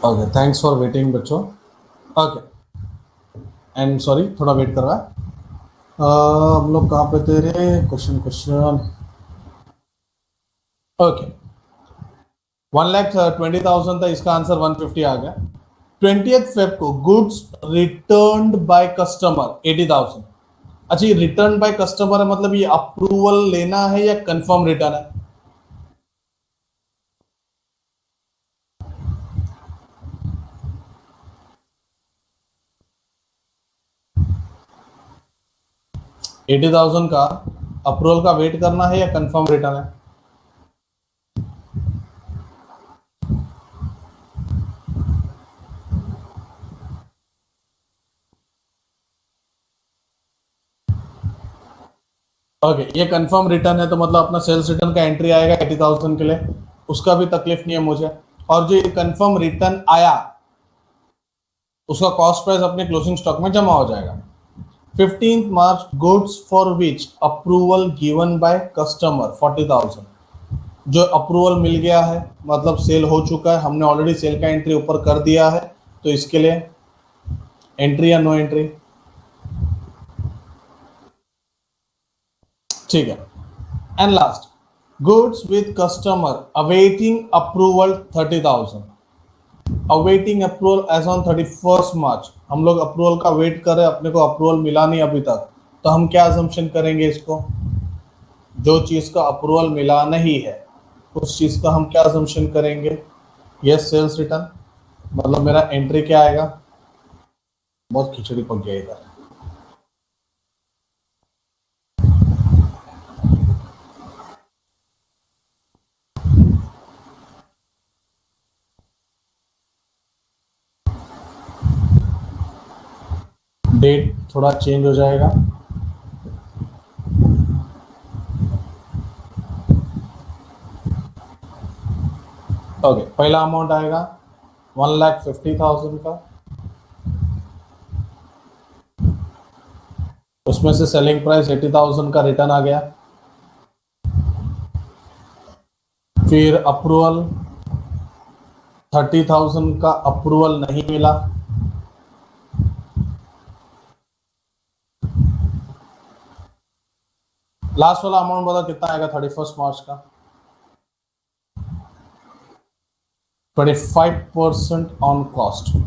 Okay, thanks for waiting बच्चों। Okay, and sorry थोड़ा wait कर रहा है। हम लोग कहाँ पे थे रे? क्वेश्चन। ओके, 1,20,000 था, इसका आंसर 150 आ गया। 20th Feb को गुड्स रिटर्न्ड बाय कस्टमर 80,000। अच्छा, ये रिटर्न बाय कस्टमर है, मतलब ये अप्रूवल लेना है या कंफर्म रिटर्न है? $80,000 का अप्रूवल का वेट करना है या कंफर्म रिटर्न है? ओके, ये कंफर्म रिटर्न है तो मतलब अपना सेल्स रिटर्न का एंट्री आएगा 80,000 के लिए, उसका भी तकलीफ नहीं है मुझे। और जो ये कंफर्म रिटर्न आया उसका कॉस्ट प्राइस अपने क्लोजिंग स्टॉक में जमा हो जाएगा। 15th March, goods for which approval given by customer 40,000। जो अप्रूवल मिल गया है मतलब सेल हो चुका है, हमने ऑलरेडी सेल का एंट्री ऊपर कर दिया है, तो इसके लिए एंट्री या नो एंट्री? ठीक है। And last, goods with customer awaiting approval 30,000। Awaiting approval as on 31st March, हम लोग अप्रूवल का वेट कर रहे हैं, अपने को अप्रूवल मिला नहीं अभी तक, तो हम क्या अजम्पशन करेंगे इसको? जो चीज़ का अप्रूवल मिला नहीं है उस चीज़ का हम क्या अजम्पशन करेंगे? Yes, sales return. मतलब मेरा एंट्री क्या आएगा? बहुत खिचड़ी पक गया इधर। डेट थोड़ा चेंज हो जाएगा। ओके, पहला अमाउंट आएगा 1,50,000 का, उसमें से सेलिंग प्राइस 80,000 का रिटर्न आ गया। फिर अप्रूवल 30,000 का अप्रूवल नहीं मिला। लास्ट वाला अमाउंट बता कितना आएगा 31st March का? 25% ऑन कॉस्ट।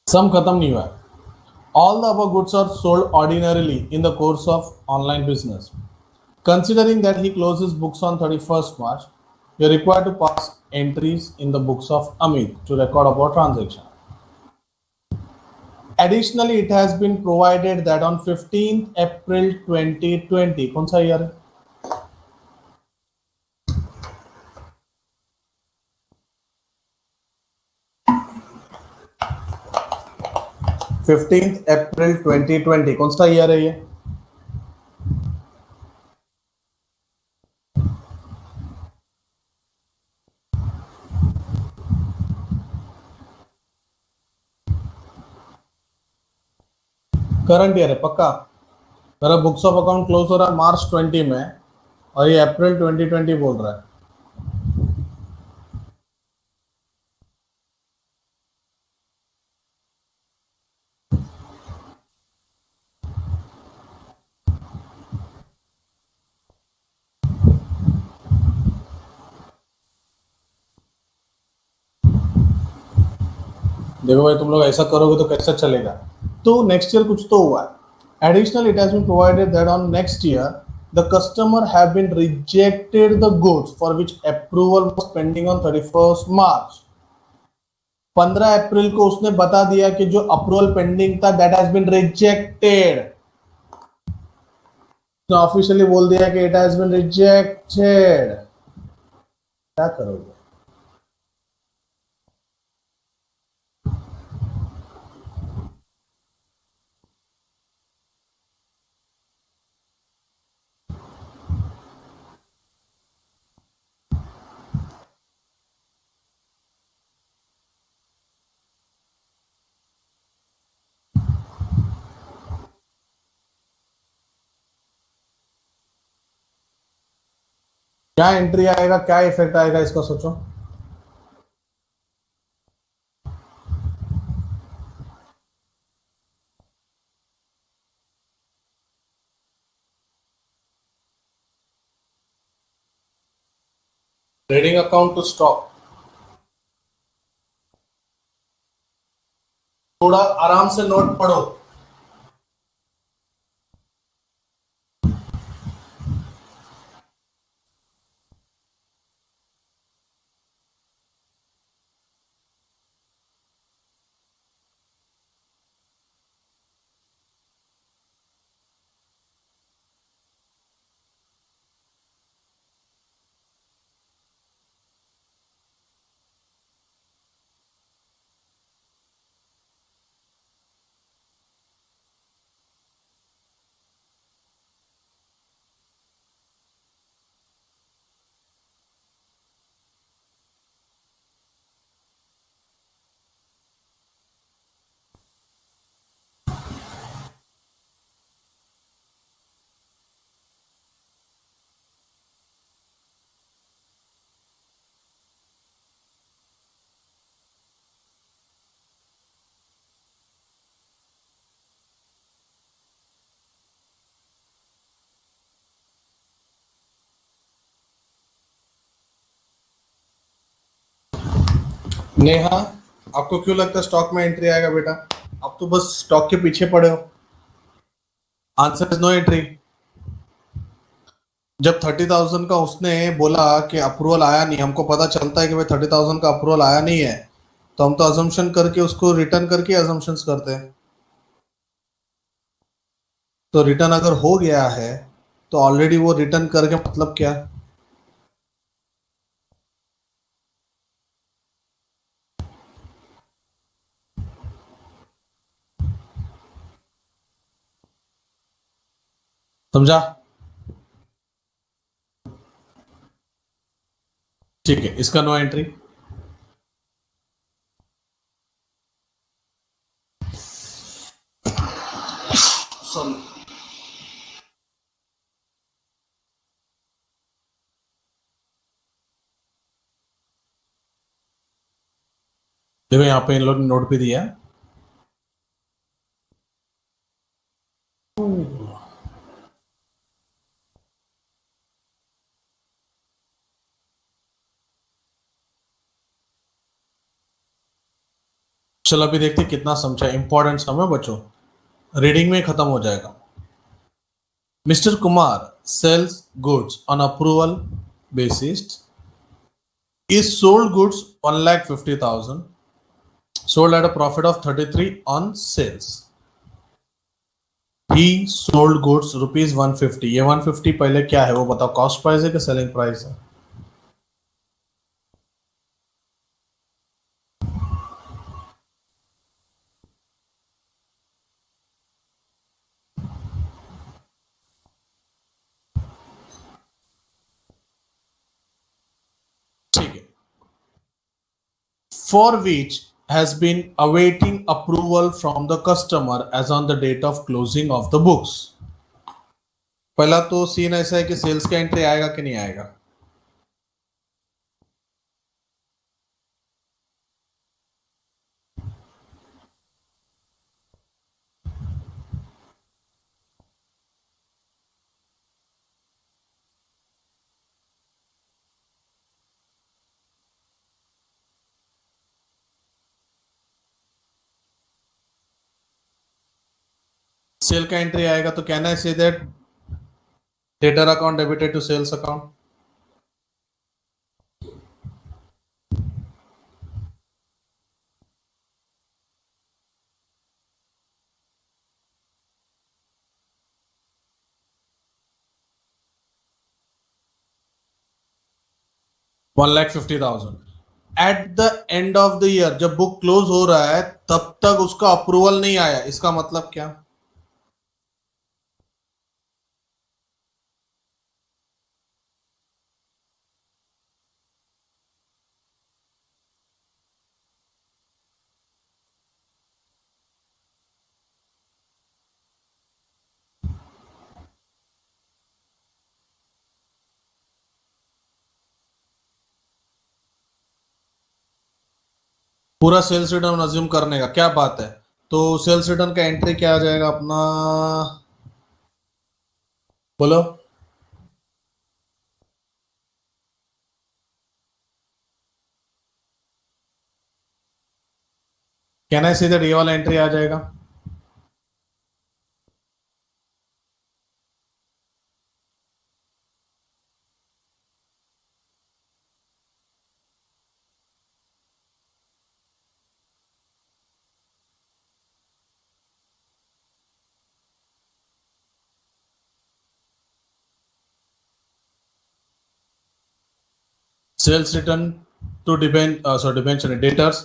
सम खत्म नहीं हुआ है। All the above goods are sold ordinarily in the course of online business. Considering that he closes books on 31st March, you're required to pass entries in the books of Amit to record about transaction. Additionally, it has been provided that on 15th April 2020, कौन सा year है? 15th April 2020 कौन सा year है ये? Current year है पक्का? मेरा बुक्स ऑफ अकाउंट क्लोज हो रहा है March 20 में और ये अप्रैल 2020 बोल रहा है। देखो भाई, तुम लोग ऐसा करोगे तो कैसे चलेगा? तो नेक्स्ट ईयर कुछ तो हुआ है। Additional it has been provided that on next year the customer have been rejected the goods for which approval was pending on 31st March। 15 अप्रैल को उसने बता दिया कि जो अप्रूवल पेंडिंग था दैट हैज बीन रिजेक्टेड। उसने ऑफिशियली बोल दिया कि इट हैज बीन रिजेक्टेड। क्या करोगे? क्या एंट्री आएगा, क्या इफेक्ट आएगा, इसका सोचो। ट्रेडिंग अकाउंट टू स्टॉक, थोड़ा आराम से नोट पढ़ो। नेहा, आपको क्यों लगता है स्टॉक में एंट्री आएगा बेटा? आप तो बस स्टॉक के पीछे पड़े हो। Answer is no entry. जब 30,000 का उसने बोला कि अप्रूवल आया नहीं, हमको पता चलता है कि भाई 30,000 का अप्रूवल आया नहीं है, तो हम तो अजम्पशन करके उसको रिटर्न करके अजम्पशंस करते हैं। तो रिटर्न अगर हो गया है तो ऑलरेडी वो रिटर्न करके मतलब क्या? समझा? ठीक है, इसका नो एंट्री। देखो यहाँ पे इन लोग ने नोट भी दिया। चलो अभी देखते हैं कितना समझा, इंपॉर्टेंट समय बच्चों, रीडिंग में खत्म हो जाएगा। Mister Kumar sells goods on approval basis, is sold goods 1,50,000, sold at a profit of 33 on sales. He sold goods rupees 150, ये 150 पहले क्या है वो बताओ, कॉस्ट प्राइस है कि सेलिंग प्राइस है? ठीक है, for which has been awaiting approval from the customer as on the date of closing of the books. पहला तो सीन ऐसा है कि सेल्स का एंट्री आएगा कि नहीं आएगा? 'सेल' का एंट्री आएगा तो can I say that debtor account debited to sales account? 1,50,000 at the end of the year, जब बुक क्लोज हो रहा है तब तक उसका अप्रूवल नहीं आया, इसका मतलब क्या? पूरा सेल्स रिटर्न अज्यूम करने का, क्या बात है। तो सेल्स रिटर्न का एंट्री क्या आ जाएगा अपना, बोलो। कहना है सीधे डी वाला एंट्री आ जाएगा। Sales return to debench, sorry debenture debtors.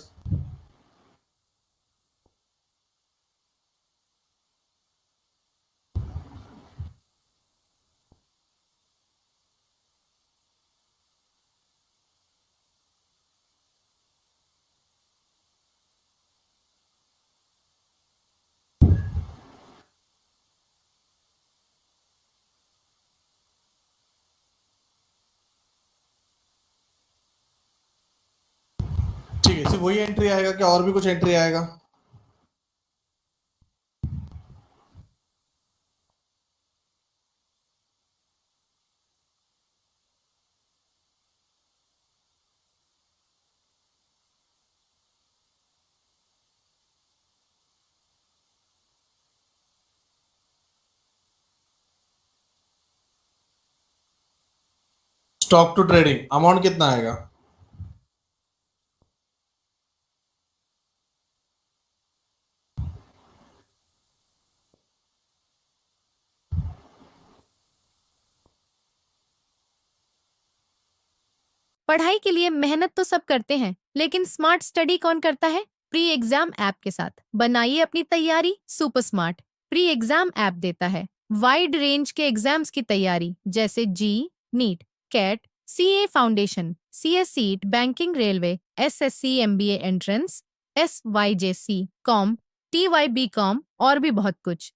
ठीक है, सिर्फ वही एंट्री आएगा क्या और भी कुछ एंट्री आएगा? स्टॉक टू ट्रेडिंग अमाउंट कितना आएगा? पढ़ाई के लिए मेहनत तो सब करते हैं, लेकिन स्मार्ट स्टडी कौन करता है? प्री एग्जाम ऐप के साथ बनाइए अपनी तैयारी super smart. Pre exam app देता है वाइड रेंज के एग्जाम्स की तैयारी, जैसे JEE, NEET, CAT, CA foundation, CS CET, banking, railway, SSC, MBA entrance, SYJC, com, TYB com और भी बहुत कुछ।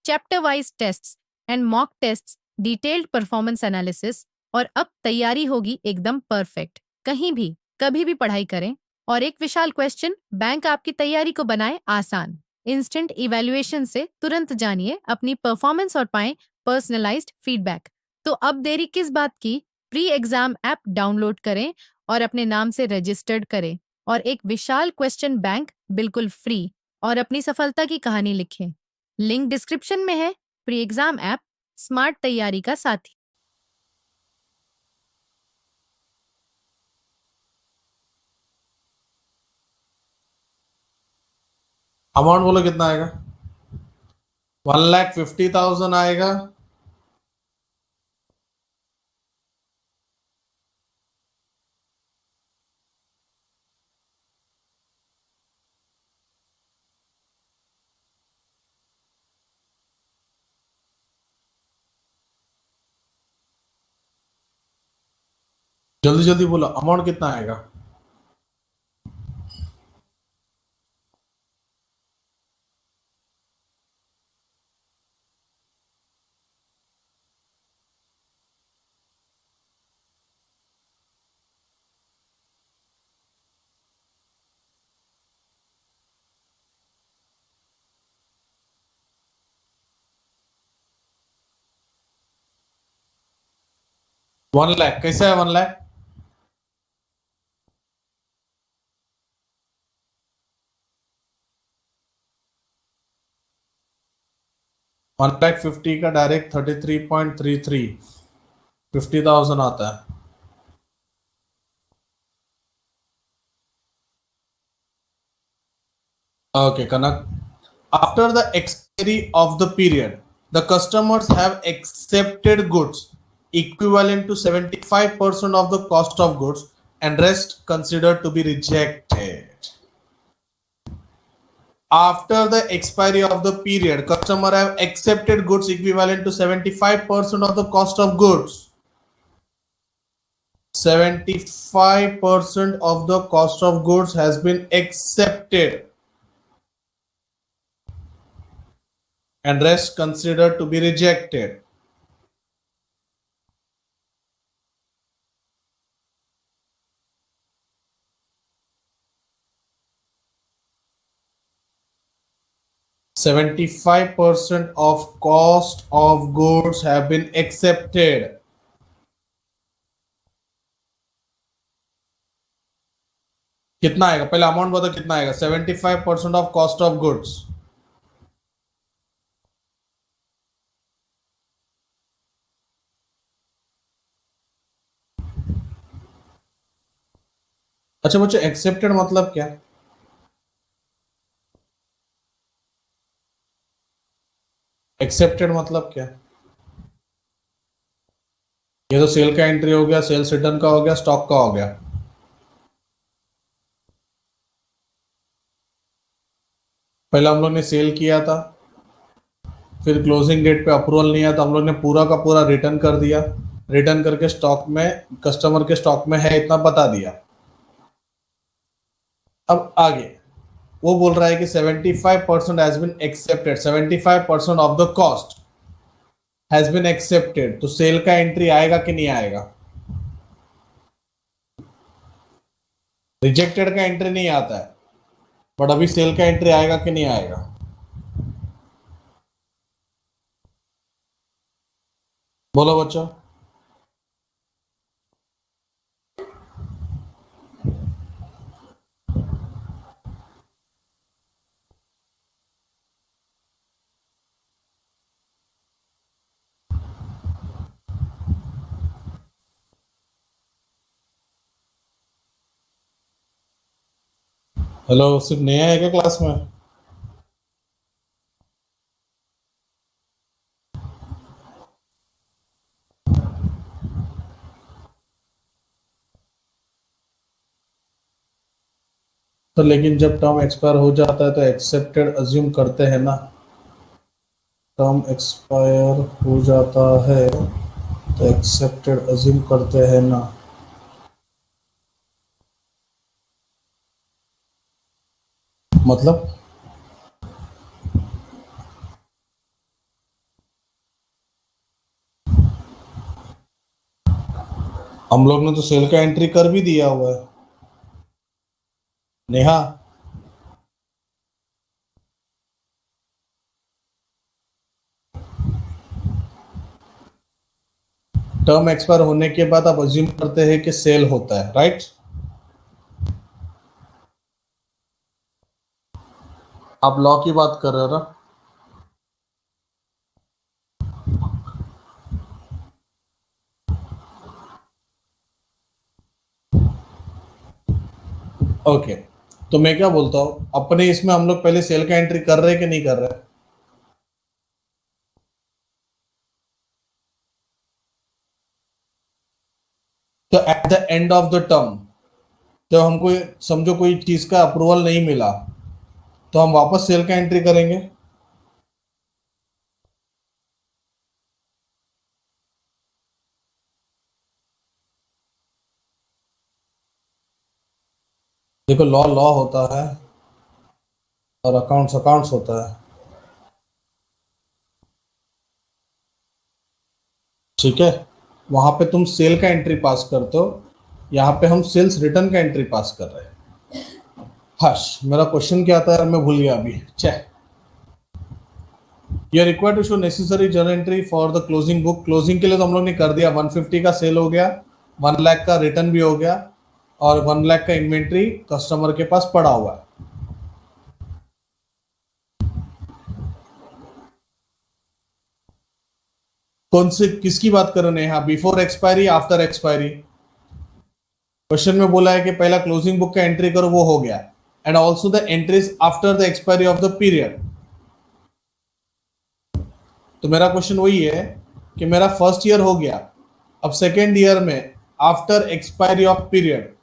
Chapter wise tests and mock tests, detailed performance analysis, और अब तैयारी होगी एकदम परफेक्ट। कहीं भी कभी भी पढ़ाई करें। और एक विशाल क्वेश्चन बैंक आपकी तैयारी को बनाए आसान। इंस्टेंट इवैल्यूएशन से तुरंत जानिए अपनी परफॉर्मेंस और पाएं पर्सनलाइज्ड फीडबैक। तो अब देरी किस बात की? प्री एग्जाम ऐप डाउनलोड करें और अपने नाम से रजिस्टर्ड करें और एक विशाल क्वेश्चन बैंक बिल्कुल फ्री और अपनी सफलता की कहानी लिखें। लिंक डिस्क्रिप्शन में है। प्री एग्जाम ऐप स्मार्ट तैयारी का साथी। अमाउंट बोलो कितना आएगा? 1,50,000 आएगा। जल्दी जल्दी बोलो अमाउंट कितना आएगा? वन लाख कैसे है 1 लाख? 1,50,000 का डायरेक्ट 33.33, 50,000 आता है। Okay, Kanak. After the expiry of the period, the customers have accepted goods equivalent to 75% of the cost of goods and rest considered to be rejected. After the expiry of the period, customer have accepted goods equivalent to 75% of the cost of goods. 75% of the cost of goods has been accepted and rest considered to be rejected. 75% of cost of goods have been accepted. कितना आएगा, पहले amount बताओ कितना आएगा। 75% of cost of goods. अच्छा बच्चों, accepted मतलब क्या? एक्सेप्टेड मतलब क्या? ये तो सेल का एंट्री हो गया, सेल्स रिटर्न का हो गया, स्टॉक का हो गया। पहले हम लोग ने सेल किया था, फिर क्लोजिंग डेट पे अप्रूवल नहीं आया तो हम लोग ने पूरा का पूरा रिटर्न कर दिया। रिटर्न करके स्टॉक में, कस्टमर के स्टॉक में है इतना बता दिया। अब आगे वो बोल रहा है कि 75% has been accepted, 75% of the cost has been accepted, तो सेल का एंट्री आएगा कि नहीं आएगा? रिजेक्टेड का एंट्री नहीं आता है, बट अभी सेल का एंट्री आएगा कि नहीं आएगा? बोलो बच्चों। हेलो, सिर्फ नया है क्या क्लास में? तो लेकिन जब टर्म एक्सपायर हो जाता है तो एक्सेप्टेड अज्यूम करते हैं ना। टर्म एक्सपायर हो जाता है तो एक्सेप्टेड अज्यूम करते हैं ना। मतलब हम लोग ने तो सेल का एंट्री कर भी दिया हुआ है। नेहा, टर्म एक्सपायर होने के बाद आप अज्यूम करते हैं कि सेल होता है, राइट? आप लॉ की बात कर रहे हो ना? ओके, तो मैं क्या बोलता हूँ, अपने इसमें हम लोग पहले सेल का एंट्री कर रहे हैं कि नहीं कर रहे? तो eight the end of the term, जब हमको समझो कोई चीज का अप्रूवल नहीं मिला तो हम वापस सेल का एंट्री करेंगे। देखो, लॉ लॉ होता है और अकाउंट्स अकाउंट्स होता है, ठीक है? वहां पे तुम सेल का एंट्री पास करते हो, यहाँ पे हम सेल्स रिटर्न का एंट्री पास कर रहे हैं। हर्ष, मेरा क्वेश्चन क्या था यार, मैं भूल गया अभी। Check, you are required to show necessary journal entry for the closing book. Closing के लिए तो हम लोग ने कर दिया, 150 का सेल हो गया, 1 लाख का रिटर्न भी हो गया, और 1 लाख का इन्वेंट्री कस्टमर के पास पड़ा हुआ है। कौन से, किसकी बात कर रहे हैं? हाँ, before expiry, after expiry. Question में बोला है कि पहला क्लोजिंग बुक का एंट्री करो, वो हो गया, and also the entries after the expiry of the period. तो मेरा क्वेश्चन वही है कि मेरा फर्स्ट ईयर हो गया, अब सेकेंड ईयर में आफ्टर एक्सपायरी ऑफ पीरियड।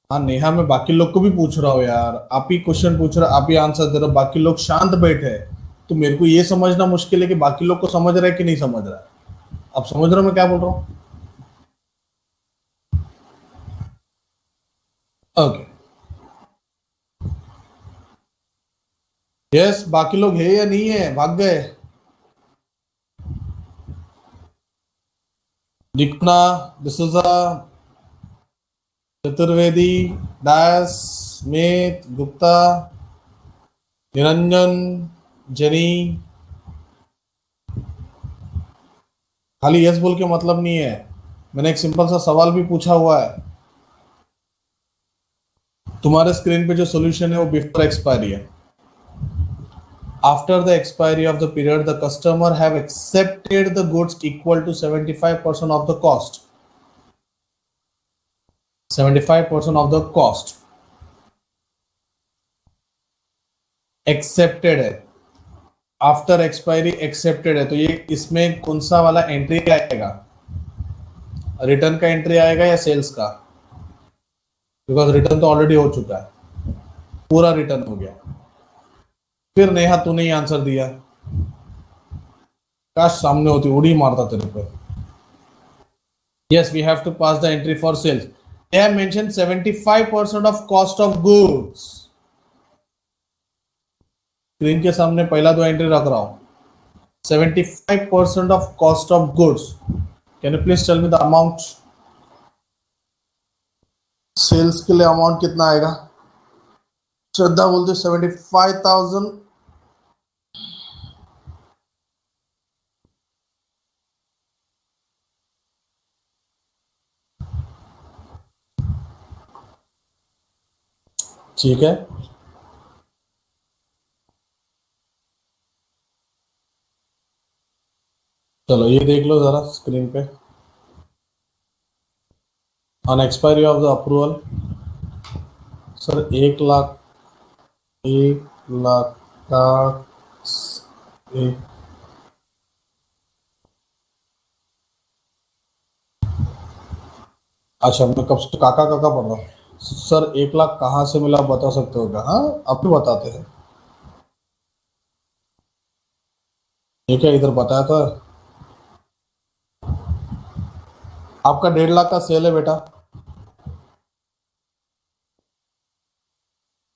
हाँ नेहा, मैं बाकी लोग को भी पूछ रहा हूँ यार, आप ही क्वेश्चन पूछ रहे, आप ही आंसर दे रहे हो, बाकी लोग शांत बैठे हैं। तो मेरे को ये समझना मुश्किल है कि बाकी लोग को समझ रहा है कि नहीं समझ रहा है। आप समझ रहे हो मैं क्या बोल रहा हूँ? ओके, यस, बाकी लोग है या नहीं है, भाग गए? दिखना, डिसूजा, चतुर्वेदी, दास, स्मिथ, गुप्ता, निरंजन, जेनी, खाली यस बोल के मतलब नहीं है। मैंने एक सिंपल सा सवाल भी पूछा हुआ है। तुम्हारे स्क्रीन पे जो सॉल्यूशन है वो बिफोर एक्सपायरी है। After the expiry of the period, the customer have accepted the goods equal to 75% of the cost. 75% of the cost accepted है। आफ्टर एक्सपायरी एक्सेप्टेड है, तो ये इसमें कौन सा वाला एंट्री आएगा? रिटर्न का एंट्री आएगा या सेल्स का? बिकॉज रिटर्न तो ऑलरेडी हो चुका है, पूरा रिटर्न हो गया। फिर नेहा तूने ही आंसर दिया, काश सामने होती, उड़ी मारता तेरे पे। Yes, we have to pass the entry for sales. They have mentioned 75% of cost of goods. Screen के सामने पहला दो एंट्री रख रहा हूं। 75% of cost of goods. Can you please tell me the amount? Sales के लिए अमाउंट कितना आएगा? श्रद्धा बोलते 75,000। ठीक है, चलो ये देख लो जरा स्क्रीन पे। On expiry of the approval, sir 1 lakh, 1 lakh का एक, अच्छा मैं कब से काका काका पढ़ रहा हूँ। सर 1 लाख कहाँ से मिला बता सकते हो क्या? हाँ, आप भी बताते हैं। ये क्या इधर बताया तो है। आपका 1.5 लाख का सेल है बेटा।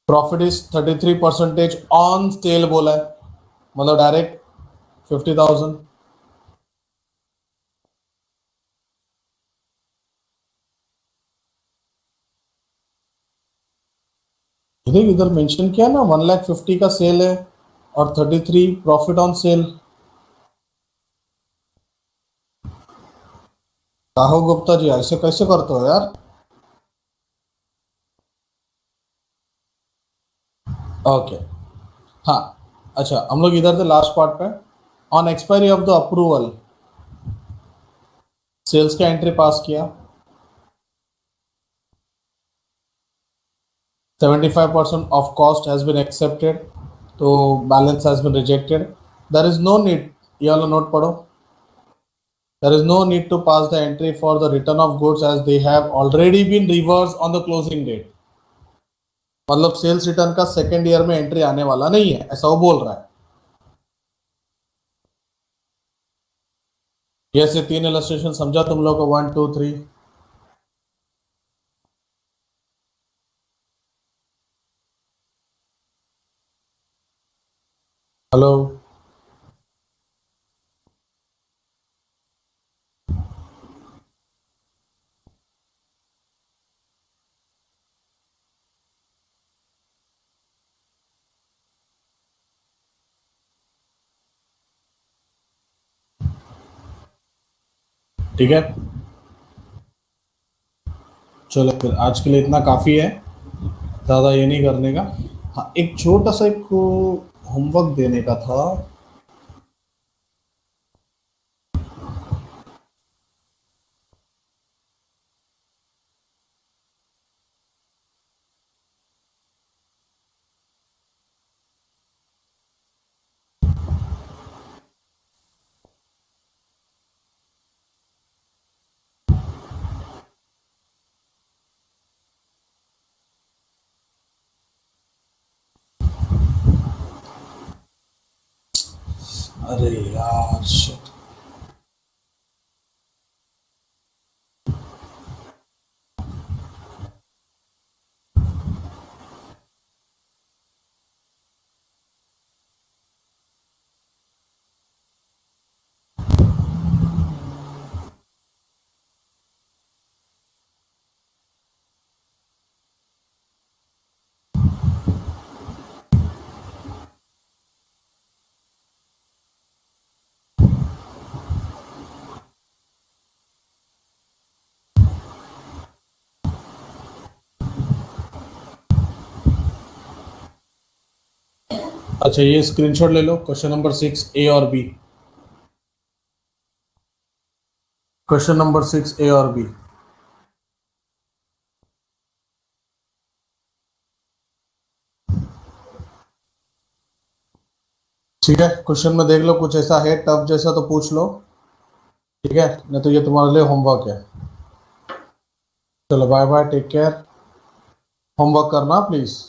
प्रॉफिट इज 33% ऑन सेल बोला है, मतलब डायरेक्ट 50,000। इधर इधर मेंशन किया ना 1,50,000 का सेल है और 33 profit on sale. Rahul Gupta ji ऐसे कैसे करते हो यार? ओके, हाँ, अच्छा हम लोग इधर से लास्ट पार्ट पे। On expiry of the approval, sales का एंट्री पास किया, 75% of cost has been accepted, तो balance has been rejected. There is no need, ये वाला नोट पढ़ो। There is no need to pass the entry for the return of goods as they have already been reverse on the closing date. मतलब sales return का second year में entry आने वाला नहीं है, ऐसा वो बोल रहा है। ये से 3 इलस्ट्रेशन समझा तुम लोग को? 1 2 3। हेलो, ठीक है, चलो फिर आज के लिए इतना काफ़ी है, ज़्यादा ये नहीं करने का। हाँ, एक छोटा सा एक होमवर्क देने का था। अरे यार shit। अच्छा, ये स्क्रीनशॉट ले लो, क्वेश्चन नंबर 6 ए और बी। क्वेश्चन नंबर 6 ए और बी। ठीक है, क्वेश्चन में देख लो, कुछ ऐसा है टफ जैसा तो पूछ लो, ठीक है, नहीं तो ये तुम्हारे लिए होमवर्क है। चलो bye bye, take care, homework करना प्लीज।